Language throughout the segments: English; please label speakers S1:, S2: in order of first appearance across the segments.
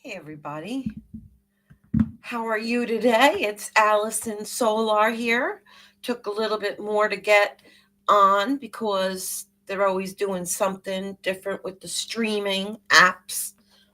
S1: Hey everybody, how are you today? It's Alison Solar here. Took a little bit more to get on because they're always doing something different with the streaming apps.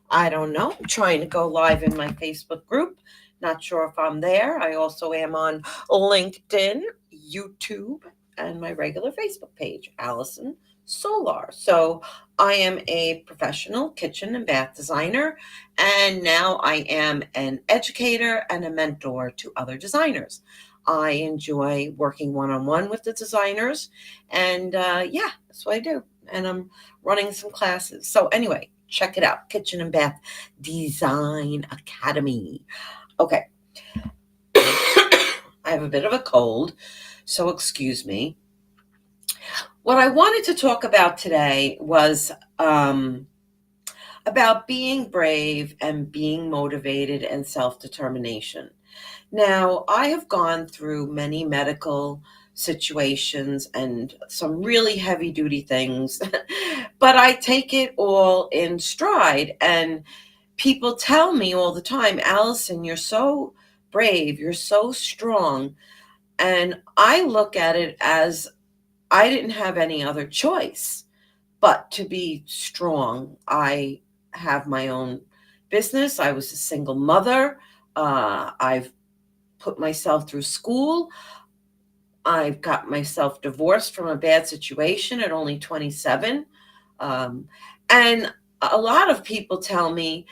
S1: I don't know. I'm trying to go live in my Facebook group. Not sure if I'm there. I also am on LinkedIn, YouTube, and my regular Facebook page, Alison Solar. So I am a professional kitchen and bath designer, and now I am an educator and a mentor to other designers. I enjoy working one on one with the designers, and yeah, that's what I do. And I'm running some classes. So, anyway, check it out, Kitchen and Bath Design Academy. Okay, I have a bit of a cold, so excuse me. What I wanted to talk about today was about being brave and being motivated and self determination. Now, I have gone through many medical situations and some really heavy duty things, but I take it all in stride. And people tell me all the time, Alison, you're so brave, you're so strong. And I look at it as I didn't have any other choice but to be strong. I have my own business. I was a single mother. I've put myself through school. I've got myself divorced from a bad situation at only 27. Um, and a lot of people tell me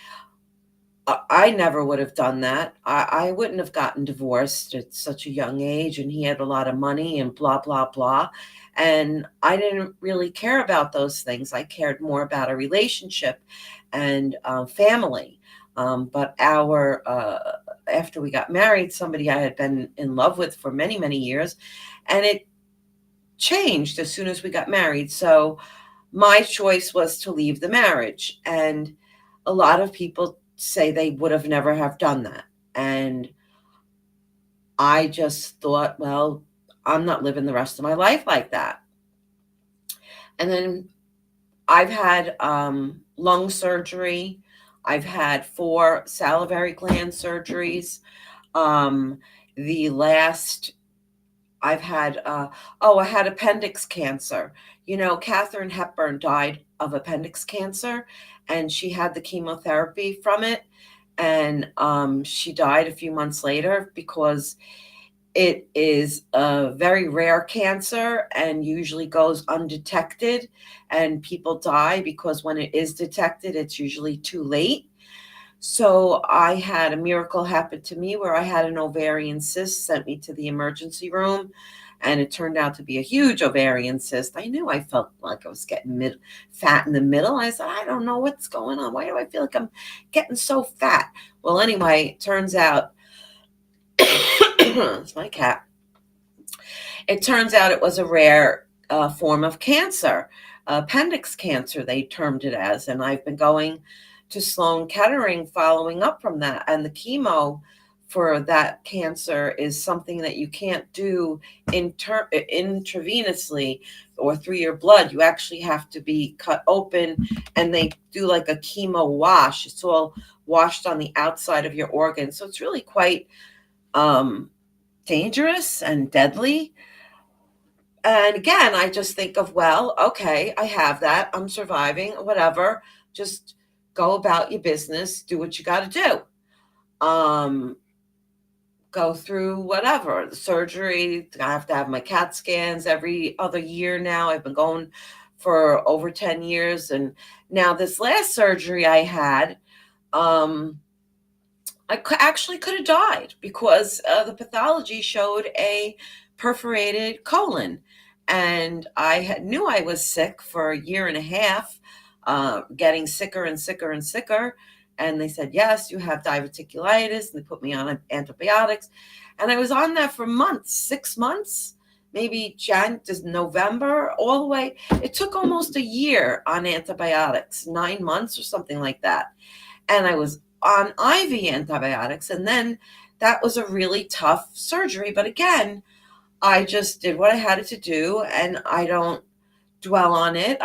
S1: I never would have done that. I wouldn't have gotten divorced at such a young age, and he had a lot of money and blah, blah, blah. And I didn't really care about those things. I cared more about a relationship and family. But after we got married, somebody I had been in love with for many, many years, and it changed as soon as we got married. So my choice was to leave the marriage. And a lot of people say they would have never have done that. And I just thought, well, I'm not living the rest of my life like that. And then I've had lung surgery. I've had 4 salivary gland surgeries. Um, the last I've had, I had appendix cancer. You know, Katharine Hepburn died of appendix cancer, and she had the chemotherapy from it. And she died a few months later because it is a very rare cancer and usually goes undetected. And people die because when it is detected, it's usually too late. So I had a miracle happen to me where I had an ovarian cyst sent me to the emergency room, and it turned out to be a huge ovarian cyst. I knew I felt like I was getting fat in the middle. I said, I don't know what's going on. Why do I feel like I'm getting so fat? Well, anyway, it turns out it's my cat. It turns out it was a rare form of cancer, appendix cancer, they termed it as. And I've been going to Sloan Kettering following up from that. And the chemo for that cancer is something that you can't do intravenously or through your blood. You actually have to be cut open, and they do like a chemo wash. It's all washed on the outside of your organs. So it's really quite dangerous and deadly. And again, I just think of, well, okay, I have that. I'm surviving, whatever. Just go about your business, do what you got to do. Go through whatever the surgery. I have to have my CAT scans every other year now. I've been going for over 10 years. And now this last surgery I had, actually could have died because the pathology showed a perforated colon. And I knew I was sick for a year and a half, getting sicker and sicker and sicker. And they said, yes, you have diverticulitis. And they put me on antibiotics. And I was on that for months, 6 months, maybe November, all the way. It took almost a year on antibiotics, 9 months or something like that. And I was on IV antibiotics. And then that was a really tough surgery. But again, I just did what I had to do, and I don't dwell on it.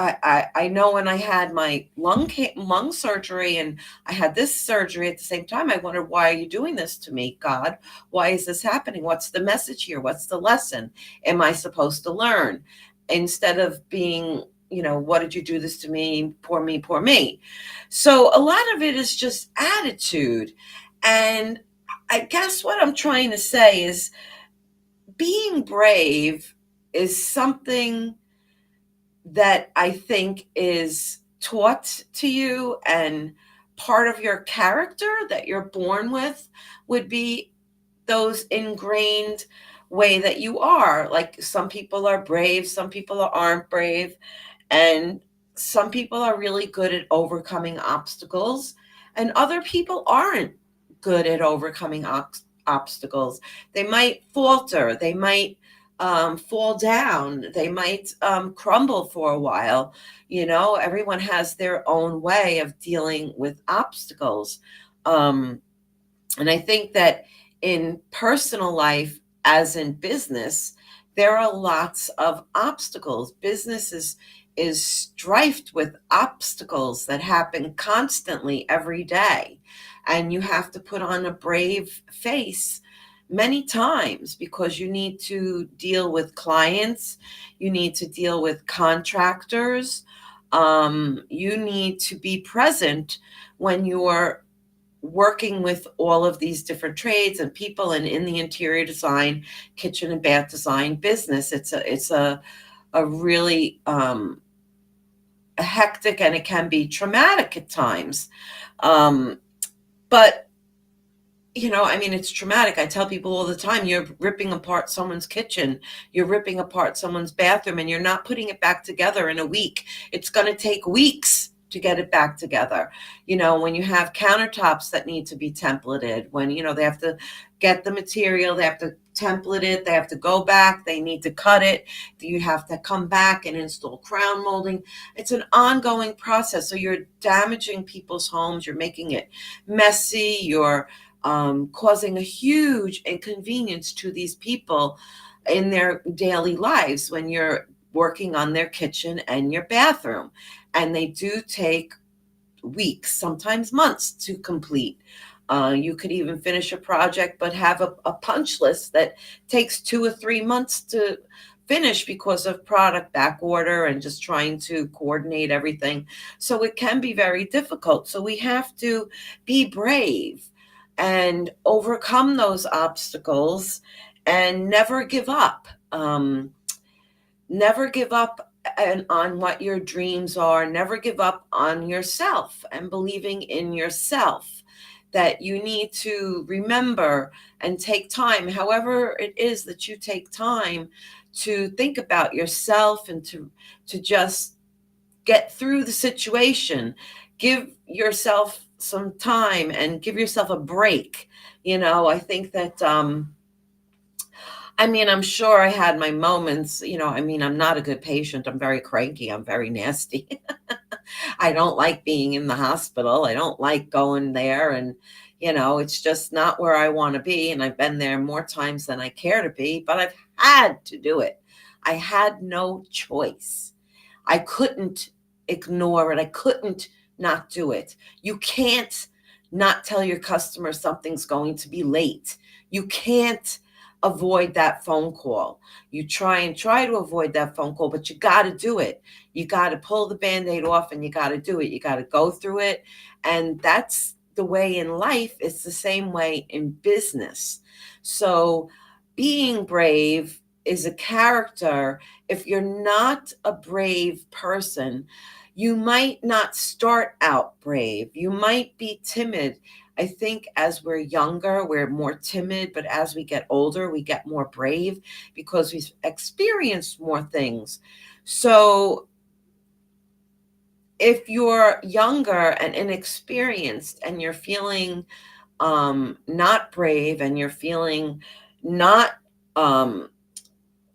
S1: I know when I had my lung surgery and I had this surgery at the same time, I wondered, why are you doing this to me, God? Why is this happening? What's the message here? What's the lesson? Am I supposed to learn? Instead of being, what did you do this to me? Poor me, poor me. So a lot of it is just attitude. And I guess what I'm trying to say is being brave is something that I think is taught to you, and part of your character that you're born with would be those ingrained way that you are. Like some people are brave, some people aren't brave, and some people are really good at overcoming obstacles, and other people aren't good at overcoming obstacles. They might falter, they might fall down, they might crumble for a while. Everyone has their own way of dealing with obstacles. And I think that in personal life, as in business, there are lots of obstacles. Business is strifed with obstacles that happen constantly every day. And you have to put on a brave face many times because you need to deal with clients, you need to deal with contractors, you need to be present when you're working with all of these different trades and people, and in the interior design, kitchen and bath design business, it's a really hectic, and it can be traumatic at times. But it's traumatic. I tell people all the time, you're ripping apart someone's kitchen, you're ripping apart someone's bathroom, and you're not putting it back together in a week. It's going to take weeks to get it back together. When you have countertops that need to be templated, when, they have to get the material, they have to template it, they have to go back, they need to cut it, you have to come back and install crown molding. It's an ongoing process. So you're damaging people's homes, you're making it messy, you're causing a huge inconvenience to these people in their daily lives when you're working on their kitchen and your bathroom. And they do take weeks, sometimes months to complete. You could even finish a project, but have a punch list that takes 2 or 3 months to finish because of product back order and just trying to coordinate everything. So it can be very difficult. So we have to be brave and overcome those obstacles and never give up. Never give up on what your dreams are. Never give up on yourself and believing in yourself. That you need to remember and take time, however it is that you take time to think about yourself and to just get through the situation. Give yourself some time and give yourself a break. I think that I'm sure I had my moments. I'm not a good patient. I'm very cranky. I'm very nasty. I don't like being in the hospital. I don't like going there. And, it's just not where I want to be. And I've been there more times than I care to be, but I've had to do it. I had no choice. I couldn't ignore it. I couldn't not do it. You can't not tell your customer something's going to be late. You can't avoid that phone call. You try to avoid that phone call, but you got to do it. You got to pull the Band-Aid off and you got to do it. You got to go through it. And that's the way in life. It's the same way in business. So being brave is a character. If you're not a brave person, you might not start out brave. You might be timid. I think as we're younger, we're more timid, but as we get older, we get more brave because we've experienced more things. So if you're younger and inexperienced and you're feeling not brave and you're feeling not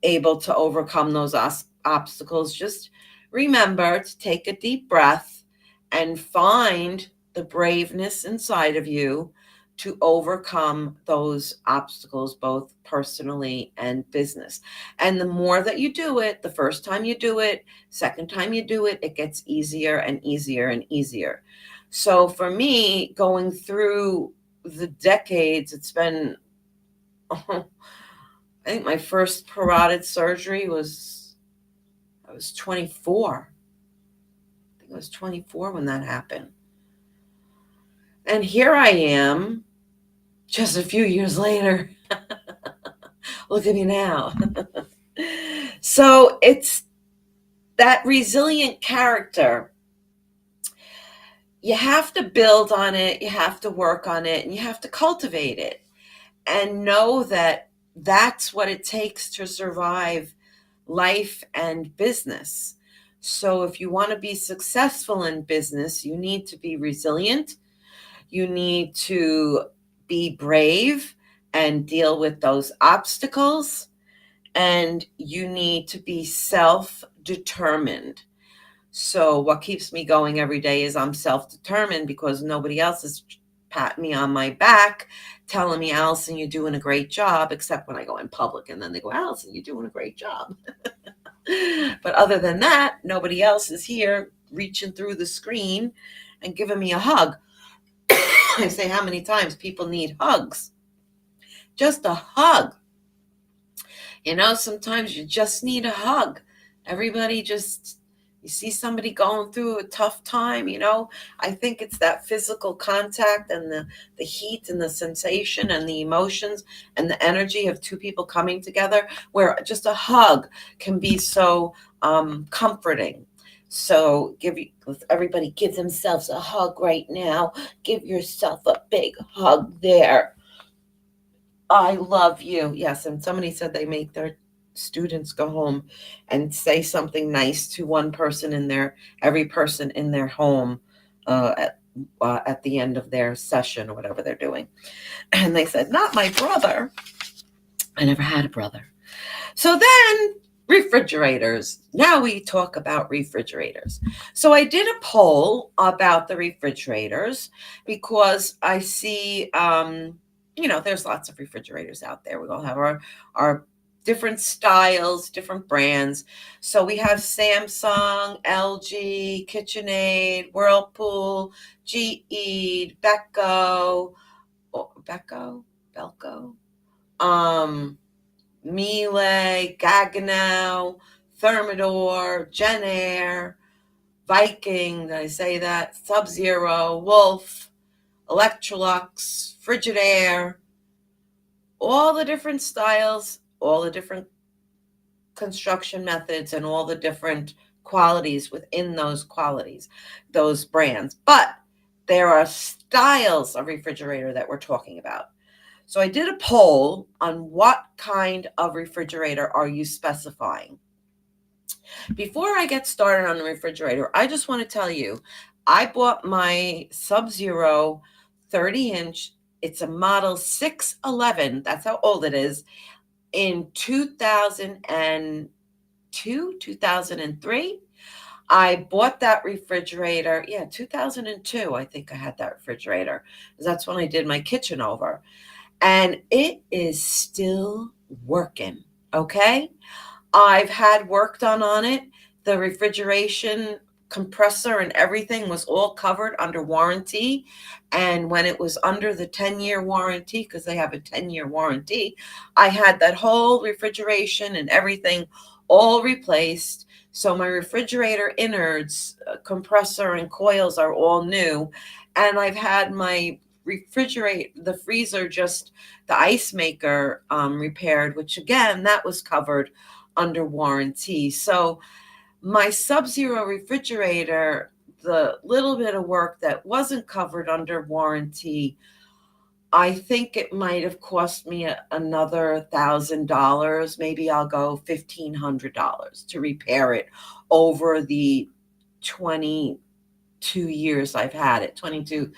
S1: able to overcome those obstacles, just remember to take a deep breath and find the braveness inside of you to overcome those obstacles, both personally and business. And the more that you do it, the first time you do it, second time you do it, it gets easier and easier and easier. So for me, going through the decades, it's been, I think my first parotid surgery I was 24. I think I was 24 when that happened. And here I am just a few years later. Look at me now. So it's that resilient character. You have to build on it, you have to work on it, and you have to cultivate it. And know that that's what it takes to survive life and business. So if you want to be successful in business, you need to be resilient. You need to be brave and deal with those obstacles. And you need to be self-determined. So what keeps me going every day is I'm self-determined, because nobody else is patting me on my back telling me, Alison, you're doing a great job, except when I go in public and then they go, Alison, you're doing a great job. But other than that, nobody else is here reaching through the screen and giving me a hug. I say, how many times people need hugs? Just a hug. Sometimes you just need a hug. Everybody just, you see somebody going through a tough time, I think it's that physical contact and the heat and the sensation and the emotions and the energy of two people coming together, where just a hug can be so comforting. So everybody give themselves a hug right now. Give yourself a big hug there. I love you. Yes, and somebody said they make their students go home and say something nice to every person in their home at the end of their session or whatever they're doing. And they said, not my brother. I never had a brother. So then refrigerators. Now we talk about refrigerators. So I did a poll about the refrigerators because I see, there's lots of refrigerators out there. We all have our different styles, different brands. So we have Samsung, LG, KitchenAid, Whirlpool, GE, Belco, Miele, Gaggenau, Thermador, Genair, Viking, did I say that? Sub-Zero, Wolf, Electrolux, Frigidaire, all the different styles, all the different construction methods, and all the different qualities within those brands. But there are styles of refrigerator that we're talking about. So I did a poll on what kind of refrigerator are you specifying. Before I get started on the refrigerator, I just want to tell you, I bought my Sub-Zero 30-inch. It's a model 611. That's how old it is. In 2002, 2003. I bought that refrigerator. 2002, I think I had that refrigerator. That's when I did my kitchen over. And it is still working, okay? I've had work done on it. The refrigeration compressor and everything was all covered under warranty. And when it was under the 10-year warranty, because they have a 10-year warranty, I had that whole refrigeration and everything all replaced. So my refrigerator innards, compressor and coils are all new. And I've had my the freezer, just the ice maker repaired, which again, that was covered under warranty. So my Sub-Zero refrigerator, the little bit of work that wasn't covered under warranty, I think it might have cost me another $1,000. Maybe I'll go $1,500 to repair it over the 22 years I've had it. 22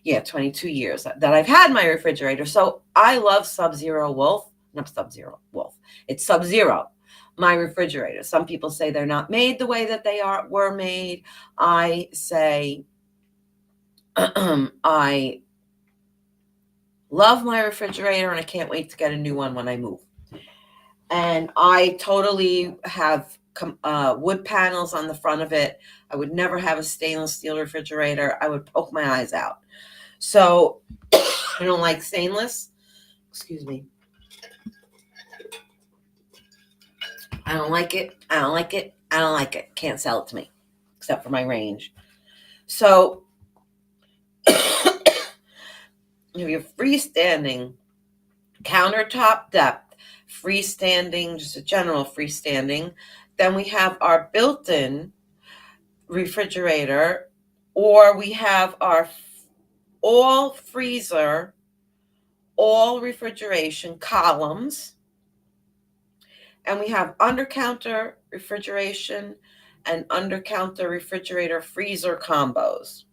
S1: years that I've had my refrigerator. So I love Sub-Zero Wolf. Not Sub-Zero Wolf. It's Sub-Zero, my refrigerator. Some people say they're not made the way that they were made. I say I Love my refrigerator, and I can't wait to get a new one when I move. And I totally have wood panels on the front of it. I would never have a stainless steel refrigerator. I would poke my eyes out. So I don't like stainless. Excuse me. I don't like it. I don't like it. I don't like it. Can't sell it to me, except for my range. So if you're freestanding, countertop depth, freestanding, just a general freestanding, then we have our built-in refrigerator, or we have our all freezer, all refrigeration columns, and we have under counter refrigeration and under counter refrigerator freezer combos.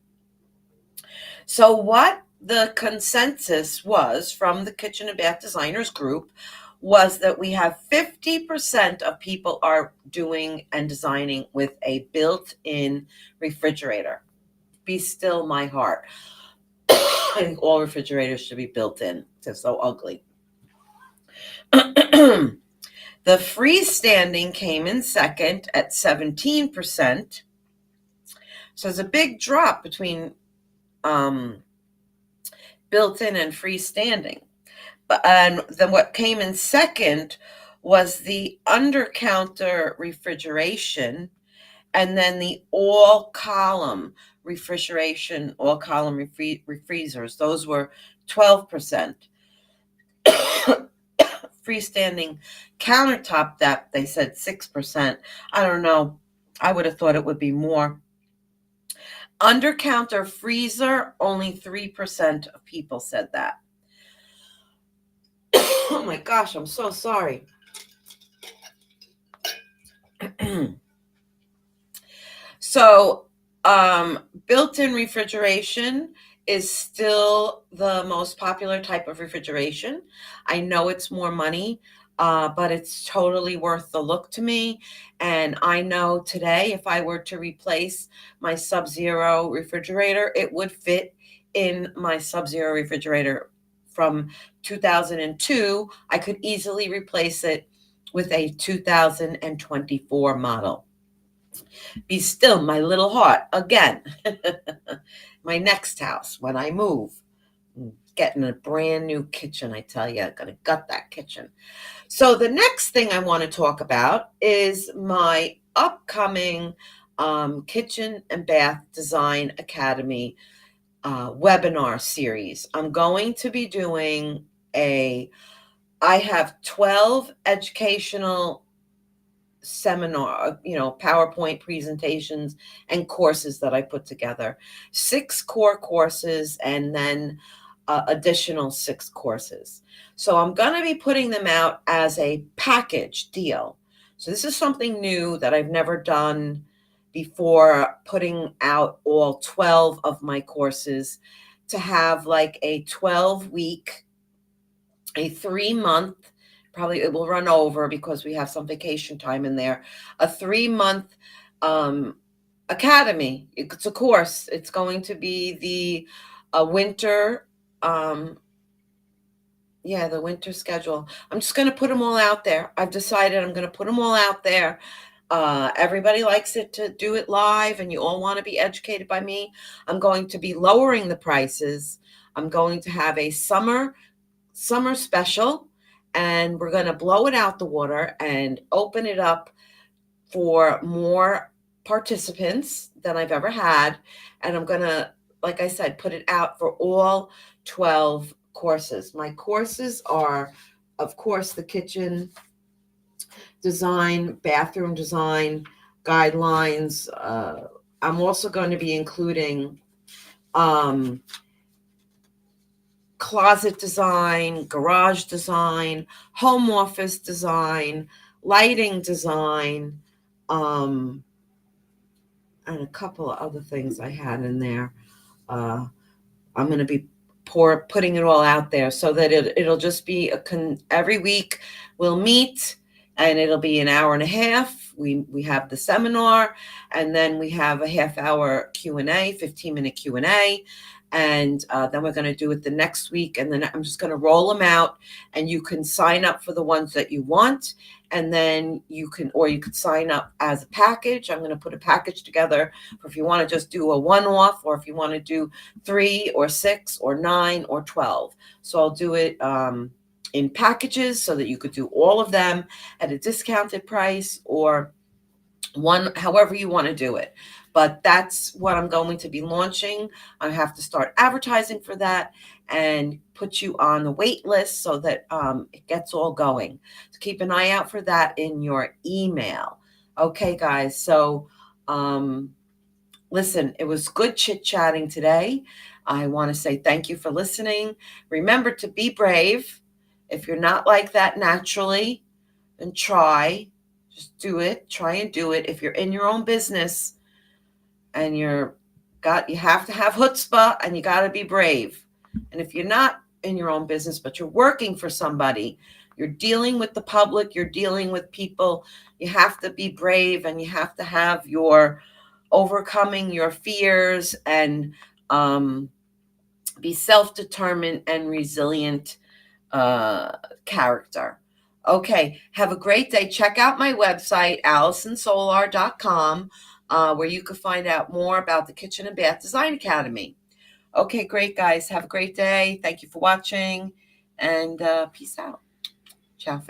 S1: So what the consensus was from the Kitchen and Bath Designers group was that we have 50% of people are doing and designing with a built-in refrigerator. Be still my heart. I think all refrigerators should be built in. They're so ugly. The freestanding came in second at 17%. So there's a big drop between built-in and freestanding. And then what came in second was the under-counter refrigeration, and then the all-column refrigeration, all-column refreezers. Those were 12%. Freestanding countertop depth, they said 6%. I don't know. I would have thought it would be more. Under counter freezer, only 3% of people said that. Oh my gosh, I'm so sorry. So, built-in refrigeration is still the most popular type of refrigeration. I know it's more money, but it's totally worth the look to me. And I know today, if I were to replace my Sub-Zero refrigerator, it would fit in my Sub-Zero refrigerator from 2002. I could easily replace it with a 2024 model. Be still, my little heart, again. My next house, when I move, getting a brand new kitchen, I tell you, I'm going to gut that kitchen. So the next thing I want to talk about is my upcoming Kitchen and Bath Design Academy webinar series. I'm going to be doing I have 12 educational seminar, PowerPoint presentations and courses that I put together, 6 core courses, and then additional 6 courses. So I'm going to be putting them out as a package deal. So this is something new that I've never done before, putting out all 12 of my courses to have like a 12-week, a 3-month, probably it will run over because we have some vacation time in there, a 3-month academy. It's a course. It's going to be the winter, the winter schedule. I'm just going to put them all out there. I've decided I'm going to put them all out there. Everybody likes it to do it live, and you all want to be educated by me. I'm going to be lowering the prices. I'm going to have a summer special, and we're going to blow it out the water and open it up for more participants than I've ever had. And I'm going to, like I said, put it out for all 12 courses. My courses are, of course, the kitchen design, bathroom design, guidelines. I'm also going to be including closet design, garage design, home office design, lighting design, and a couple of other things I had in there. I'm going to be putting it all out there so that it'll just be every week we'll meet, and it'll be an hour and a half. We have the seminar, and then we have a half-hour Q&A, 15-minute Q&A. And then we're going to do it the next week. And then I'm just going to roll them out, and you can sign up for the ones that you want. And then you could sign up as a package. I'm going to put a package together for if you want to just do a one-off, or if you want to do 3 or 6 or 9 or 12. So I'll do it in packages so that you could do all of them at a discounted price, or one, however you want to do it. But that's what I'm going to be launching. I have to start advertising for that and put you on the wait list so that it gets all going. So keep an eye out for that in your email. Okay, guys. So listen, it was good chit-chatting today. I want to say thank you for listening. Remember to be brave. If you're not like that naturally, then try. Just do it. Try and do it. If you're in your own business and you have to have chutzpah, and you got to be brave. And if you're not in your own business, but you're working for somebody, you're dealing with the public, you're dealing with people, you have to be brave, and you have to have your overcoming your fears, and be self-determined and resilient character. Okay, have a great day. Check out my website, AlisonSolar.com, where you can find out more about the Kitchen and Bath Design Academy. Okay, great, guys. Have a great day. Thank you for watching, and peace out. Ciao for now.